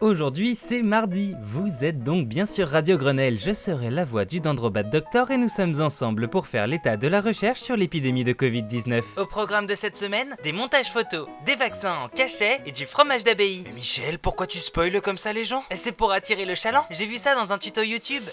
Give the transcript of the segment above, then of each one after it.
Aujourd'hui c'est mardi, vous êtes donc bien sur Radio Grenelle, je serai la voix du Dendrobat Doctor et nous sommes ensemble pour faire l'état de la recherche sur l'épidémie de Covid-19. Au programme de cette semaine, des montages photos, des vaccins en cachet et du fromage d'abbaye. Mais Michel, pourquoi tu spoiles comme ça les gens? C'est pour attirer le chaland, j'ai vu ça dans un tuto YouTube.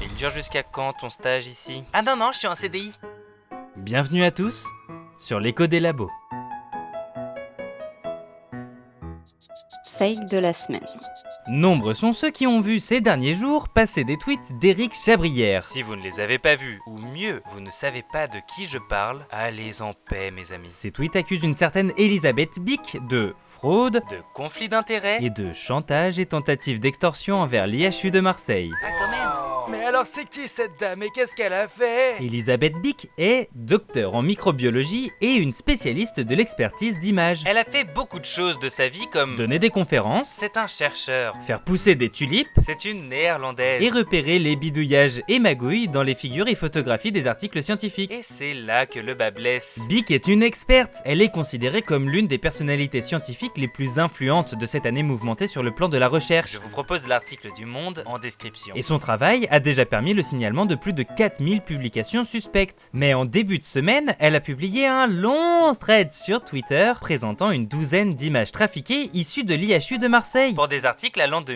Il dure jusqu'à quand ton stage ici? Ah non, je suis en CDI. Bienvenue à tous sur l'écho des labos. Fake de la semaine. Nombreux sont ceux qui ont vu ces derniers jours passer des tweets d'Éric Chabrière. Si vous ne les avez pas vus, ou mieux, vous ne savez pas de qui je parle, allez en paix mes amis. Ces tweets accusent une certaine Elisabeth Bick de fraude, De conflit d'intérêts et de chantage et tentative d'extorsion envers l'IHU de Marseille. Ah quand même. Mais alors c'est qui cette dame et qu'est-ce qu'elle a fait? Elisabeth Bick est docteur en microbiologie et une spécialiste de l'expertise d'images. Elle a fait beaucoup de choses de sa vie comme... Donner des conférences, C'est un chercheur, faire pousser des tulipes c'est une néerlandaise. et repérer les bidouillages et magouilles dans les figures et photographies des articles scientifiques. Et c'est là que le bas blesse. Bick est une experte. Elle est considérée comme l'une des personnalités scientifiques les plus influentes de cette année mouvementée sur le plan de la recherche. Je vous propose l'article du Monde en description. Et son travail a déjà permis le signalement de plus de 4000 publications suspectes. Mais en début de semaine, elle a publié un long thread sur Twitter présentant une douzaine d'images trafiquées issues de l'IHU de Marseille. Pour des articles allant de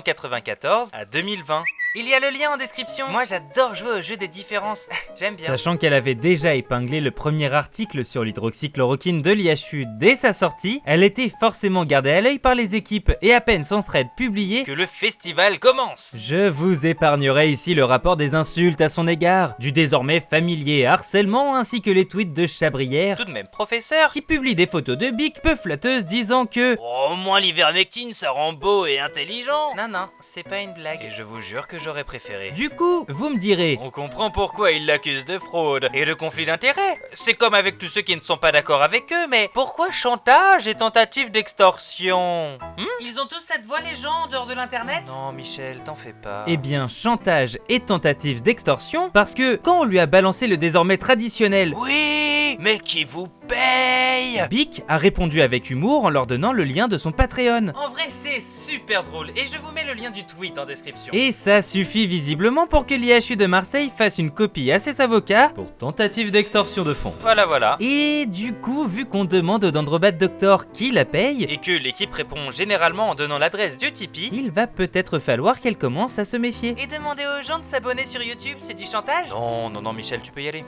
1994 à 2020. Il y a le lien en description. Moi j'adore jouer au jeu des différences. J'aime bien. Sachant qu'elle avait déjà épinglé le premier article sur l'hydroxychloroquine de l'IHU dès sa sortie, elle était forcément gardée à l'œil par les équipes et à peine son thread publié, Que le festival commence. je vous épargnerai ici le rapport des insultes à son égard, du désormais familier harcèlement ainsi que les tweets de Chabrière Tout de même professeur. qui publie des photos de Bick peu flatteuses disant que Oh, au moins l'ivermectine ça rend beau et intelligent. Non, c'est pas une blague. Et je vous jure que j'aurais préféré. du coup, vous me direz, On comprend pourquoi ils l'accusent de fraude et de conflit d'intérêts. C'est comme avec tous ceux qui ne sont pas d'accord avec eux, mais pourquoi chantage et tentative d'extorsion? Ils ont tous cette voix les gens en dehors de l'internet? Non Michel, t'en fais pas. eh bien chantage et tentative d'extorsion parce que quand on lui a balancé le désormais traditionnel Oui, mais qui vous paye? Bick a répondu avec humour en leur donnant le lien de son Patreon. En vrai c'est super drôle et je vous mets le lien du tweet en description. Et ça suffit visiblement pour que l'IHU de Marseille fasse une copie à ses avocats pour tentative d'extorsion de fonds. Voilà. Et du coup, vu qu'on demande au Dendrobat Doctor qui la paye, Et que l'équipe répond généralement en donnant l'adresse du Tipeee. il va peut-être falloir qu'elle commence à se méfier. Et demander aux gens de s'abonner sur YouTube, c'est du chantage? Non Michel, tu peux y aller.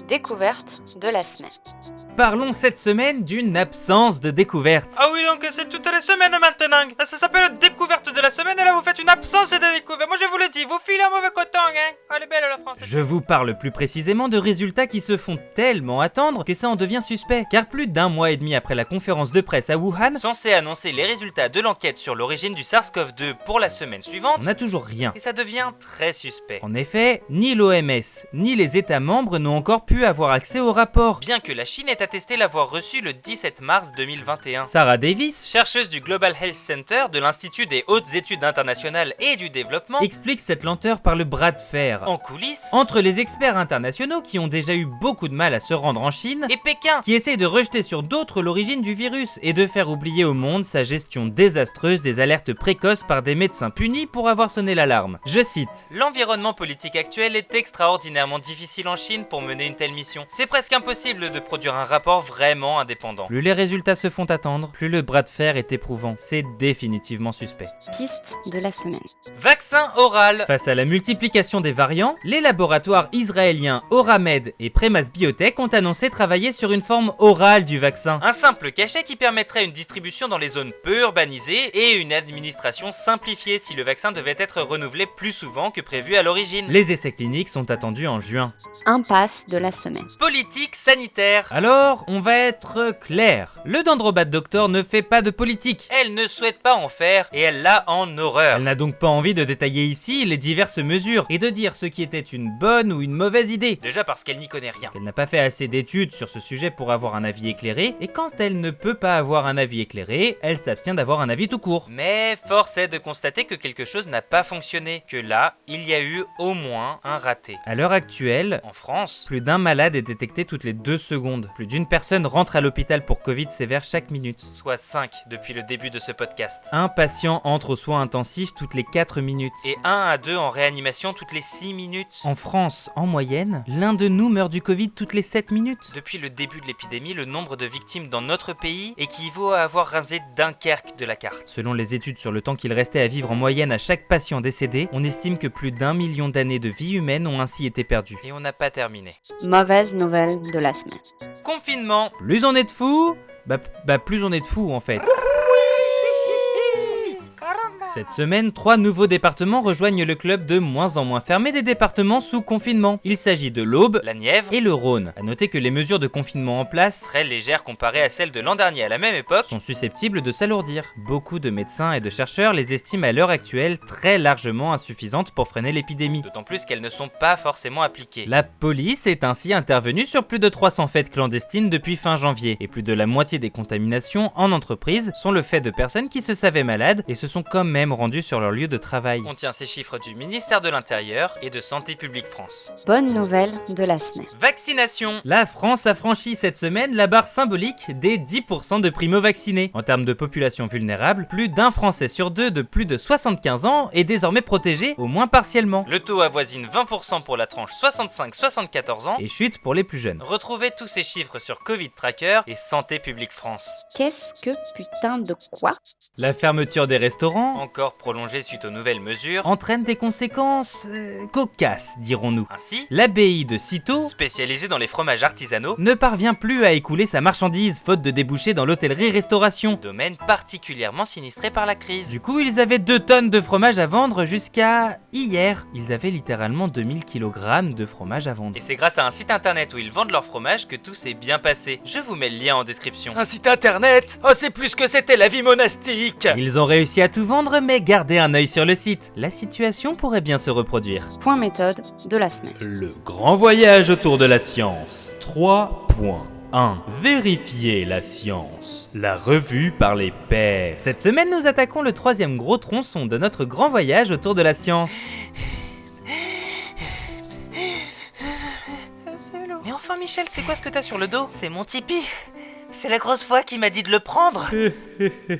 Découverte de la semaine. Parlons cette semaine d'une absence de découverte. Ah oui, donc c'est toutes les semaines maintenant. Ça s'appelle découverte de la semaine et là vous faites une absence de découverte. Moi je vous le dis, vous filez un mauvais coton, hein. Elle est belle la France. Je vous parle plus précisément de résultats qui se font tellement attendre que ça en devient suspect. Car plus d'un mois et demi après la conférence de presse à Wuhan, Censé annoncer les résultats de l'enquête sur l'origine du SARS-CoV-2 pour la semaine suivante. on n'a toujours rien. Et ça devient très suspect. En effet, ni l'OMS, ni les États membres n'ont encore pu avoir accès au rapport. Bien que la Chine ait attesté l'avoir reçu le 17 mars 2021. Sarah Davis Chercheuse du Global Health Center de l'Institut des Hautes Études Internationales et du Développement, explique cette lenteur par le bras de fer en coulisses, entre les experts internationaux qui ont déjà eu beaucoup de mal à se rendre en Chine et Pékin. qui essaye de rejeter sur d'autres l'origine du virus et de faire oublier au monde sa gestion désastreuse des alertes précoces par des médecins punis pour avoir sonné l'alarme. Je cite: L'environnement politique actuel est extraordinairement difficile en Chine pour mener une telle mission. C'est presque impossible de produire un rapport vraiment indépendant. plus les résultats se font attendre, plus le bras de fer est éprouvant. C'est définitivement suspect. Piste de la semaine. Vaccin oral. Face à la multiplication des variants, les laboratoires israéliens Oramed et Premas Biotech ont annoncé travailler sur une forme orale du vaccin. Un simple cachet qui permettrait une distribution dans les zones peu urbanisées et une administration simplifiée si le vaccin devait être renouvelé plus souvent que prévu à l'origine. Les essais cliniques sont attendus en juin. Impasse de la semaine. Politique sanitaire. Alors, on va être clair. Le Dendrobat Doctor ne fait pas de politique. Elle ne souhaite pas en faire et elle l'a en horreur. Elle n'a donc pas envie de détailler ici ici les diverses mesures et de dire ce qui était une bonne ou une mauvaise idée. Déjà parce qu'elle n'y connaît rien. Elle n'a pas fait assez d'études sur ce sujet pour avoir un avis éclairé, et quand elle ne peut pas avoir un avis éclairé, elle s'abstient d'avoir un avis tout court. Mais force est de constater que quelque chose n'a pas fonctionné, que là, il y a eu au moins un raté. À l'heure actuelle, En France, plus d'un malade est détecté toutes les 2 secondes. Plus d'une personne rentre à l'hôpital pour Covid sévère chaque minute. soit 5 depuis le début de ce podcast. Un patient entre aux soins intensifs toutes les 4 minutes. Et 1 à 2 en réanimation toutes les 6 minutes. En France, en moyenne, l'un de nous meurt du Covid toutes les 7 minutes. Depuis le début de l'épidémie, le nombre de victimes dans notre pays équivaut à avoir rasé Dunkerque de la carte. Selon les études sur le temps qu'il restait à vivre en moyenne à chaque patient décédé, on estime que plus d'1 million d'années de vie humaine ont ainsi été perdues. Et on n'a pas terminé. Mauvaise nouvelle de la semaine. Confinement. Plus on est de fous, plus on est de fous en fait. Cette semaine, 3 nouveaux départements rejoignent le club de moins en moins fermé des départements sous confinement. Il s'agit de l'Aube La Nièvre, et le Rhône. A noter que les mesures de confinement en place très légère comparée à celles de l'an dernier à la même époque. sont susceptibles de s'alourdir. Beaucoup de médecins et de chercheurs les estiment à l'heure actuelle très largement insuffisantes pour freiner l'épidémie. D'autant plus qu'elles ne sont pas forcément appliquées. La police est ainsi intervenue sur plus de 300 fêtes clandestines depuis fin janvier, et plus de la moitié des contaminations en entreprise sont le fait de personnes qui se savaient malades et se sont quand même rendues sur leur lieu de travail. On tient ces chiffres du ministère de l'Intérieur et de Santé publique France. Bonne nouvelle de la semaine. Vaccination. La France a franchi cette semaine la barre symbolique des 10% de primo-vaccinés. En termes de population vulnérable, plus d'un Français sur 2 de plus de 75 ans est désormais protégé, au moins partiellement, Le taux avoisine 20% pour la tranche 65-74 ans. et chute pour les plus jeunes. Retrouvez tous ces chiffres sur Covid Tracker et Santé publique France. Qu'est-ce que putain de quoi? La fermeture des restaurants Encore prolongée suite aux nouvelles mesures. entraîne des conséquences cocasses, dirons-nous. Ainsi, L'abbaye de Cîteaux spécialisée dans les fromages artisanaux, ne parvient plus à écouler sa marchandise, faute de débouchés dans l'hôtellerie-restauration. domaine particulièrement sinistré par la crise. Du coup, ils avaient 2 tonnes de fromage à vendre jusqu'à hier. Ils avaient littéralement 2000 kg de fromage à vendre. Et c'est grâce à un site internet où ils vendent leur fromage que tout s'est bien passé. Je vous mets le lien en description. Un site internet? Oh, c'est plus que c'était la vie monastique! Ils ont réussi à tout vendre, mais gardez un œil sur le site. La situation pourrait bien se reproduire. Point méthode de la semaine. Le grand voyage autour de la science. 3.1. Vérifier la science. La revue par les pairs. Cette semaine, nous attaquons le 3e gros tronçon de notre grand voyage autour de la science. Mais enfin Michel, c'est quoi ce que t'as sur le dos? C'est mon Tipeee. C'est la grosse voix qui m'a dit de le prendre.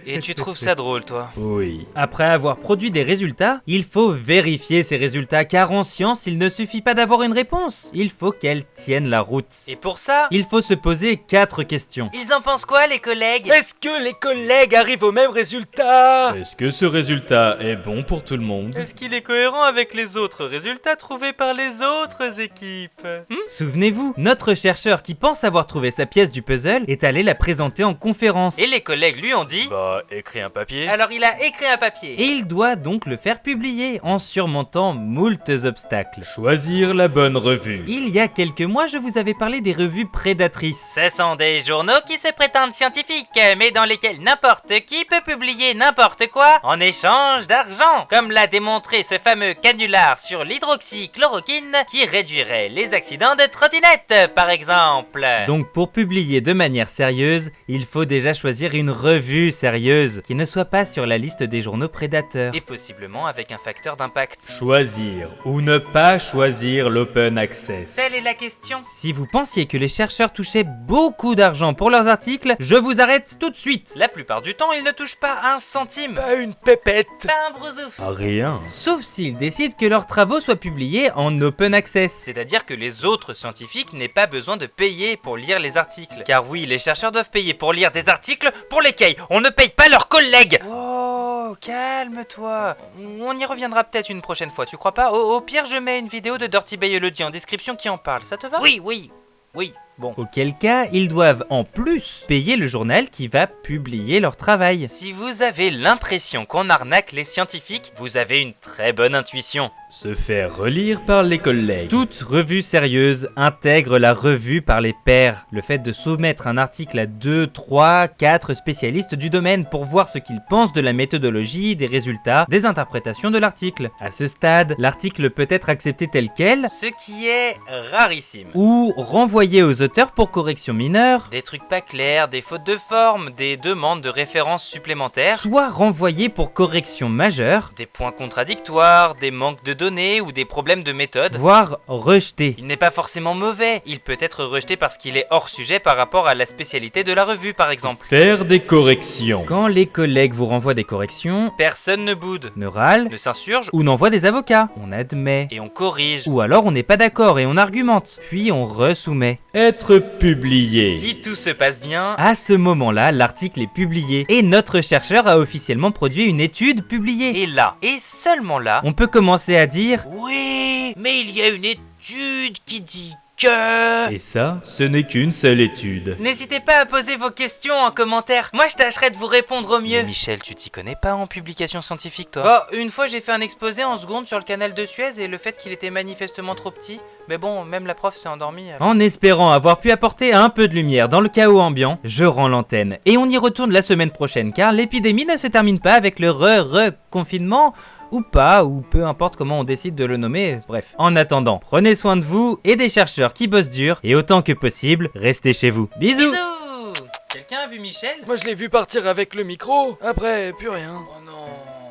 Et tu trouves ça drôle toi? Oui. Après avoir produit des résultats, il faut vérifier ces résultats, car en science, il ne suffit pas d'avoir une réponse. Il faut qu'elle tienne la route. Et pour ça, Il faut se poser 4 questions. Ils en pensent quoi, les collègues? Est-ce que les collègues arrivent au même résultat? Est-ce que ce résultat est bon pour tout le monde? est-ce qu'il est cohérent avec les autres résultats trouvés par les autres équipes? Souvenez-vous, notre chercheur qui pense avoir trouvé sa pièce du puzzle est allé la présenter en conférence. Et les collègues lui ont dit... Bah, écris un papier. Alors il a écrit un papier. Et il doit donc le faire publier en surmontant moultes obstacles. Choisir la bonne revue. Il y a quelques mois, je vous avais parlé des revues prédatrices. Ce sont des journaux qui se prétendent scientifiques, mais dans lesquels n'importe qui peut publier n'importe quoi en échange d'argent. Comme l'a démontré ce fameux canular sur l'hydroxychloroquine qui réduirait les accidents de trottinette, par exemple. Donc pour publier de manière sérieuse, il faut déjà choisir une revue sérieuse qui ne soit pas sur la liste des journaux prédateurs. Et possiblement avec un facteur d'impact. Choisir ou ne pas choisir l'open access. Telle est la question. Si vous pensiez que les chercheurs touchaient beaucoup d'argent pour leurs articles, je vous arrête tout de suite. La plupart du temps, ils ne touchent pas un centime. Pas une pépette. Pas un brousouf. Ah, rien. Sauf s'ils décident que leurs travaux soient publiés en open access. C'est-à-dire que les autres scientifiques n'aient pas besoin de payer pour lire les articles. Car oui, les chercheurs doivent payer pour lire des articles pour lesquels on ne paye pas leurs collègues. Oh, calme-toi. On y reviendra peut-être une prochaine fois, tu crois pas? Au pire, je mets une vidéo de Dirty Biology en description qui en parle, ça te va? Oui, oui, oui. Bon. Auquel cas, ils doivent en plus payer le journal qui va publier leur travail. Si vous avez l'impression qu'on arnaque les scientifiques, vous avez une très bonne intuition. Se faire relire par les collègues. Toute revue sérieuse intègre la revue par les pairs. Le fait de soumettre un article à 2, 3, 4 spécialistes du domaine pour voir ce qu'ils pensent de la méthodologie, des résultats, des interprétations de l'article. À ce stade, l'article peut être accepté tel quel Ce qui est rarissime. ou renvoyé aux auteurs pour correction mineure, Des trucs pas clairs, des fautes de forme, des demandes de références supplémentaires, soit renvoyé pour correction majeure, des points contradictoires, des manques de données ou des problèmes de méthode. voire rejeté. Il n'est pas forcément mauvais, il peut être rejeté parce qu'il est hors sujet par rapport à la spécialité de la revue par exemple. Faire des corrections. Quand les collègues vous renvoient des corrections, Personne ne boude, ne râle ne s'insurge ou n'envoie des avocats. On admet. et on corrige. Ou alors on n'est pas d'accord et on argumente, puis on resoumet. Être publié. Si tout se passe bien, À ce moment-là, l'article est publié et notre chercheur a officiellement produit une étude publiée. et là, et seulement là, On peut commencer à dire oui, mais il y a une étude qui dit que... Et ça, ce n'est qu'une seule étude. N'hésitez pas à poser vos questions en commentaire. Moi, je tâcherai de vous répondre au mieux. Michel, tu t'y connais pas en publication scientifique, toi? Une fois, j'ai fait un exposé en seconde sur le canal de Suez et le fait qu'il était manifestement trop petit. Mais bon, même la prof s'est endormie. en espérant avoir pu apporter un peu de lumière dans le chaos ambiant, je rends l'antenne. Et on y retourne la semaine prochaine car l'épidémie ne se termine pas avec le re-confinement. Ou pas, ou peu importe comment on décide de le nommer, bref. En attendant, prenez soin de vous et des chercheurs qui bossent dur, et autant que possible, restez chez vous. Bisous. Bisous. Quelqu'un a vu Michel? Moi je l'ai vu partir avec le micro, après plus rien. Oh non.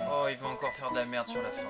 Oh, il va encore faire de la merde sur la fin.